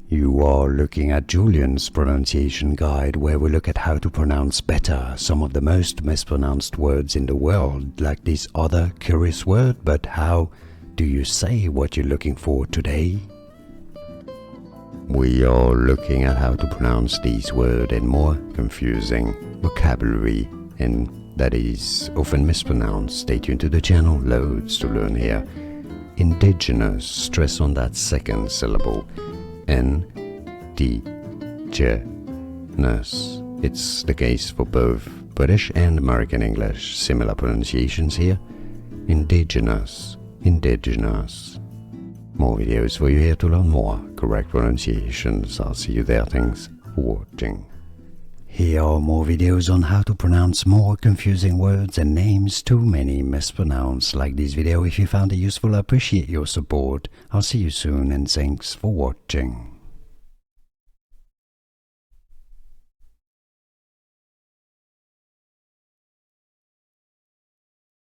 You are looking at Julian's pronunciation guide, where we look at how to pronounce better some of the most mispronounced words in the world, like this other curious word. But how do you say what you're looking for today? We are looking at how to pronounce these words and more confusing vocabulary, and that is often mispronounced. Stay tuned to the channel, loads to learn here. Indigenous, stress on that second syllable. Indigenous. It's the case for both British and American English. Similar pronunciations here. Indigenous, indigenous. More videos for you here to learn more correct pronunciations. I'll see you there. Thanks for watching. Here are more videos on how to pronounce more confusing words and names too many mispronounced. Like this video if you found it useful. I appreciate your support. I'll see you soon and thanks for watching.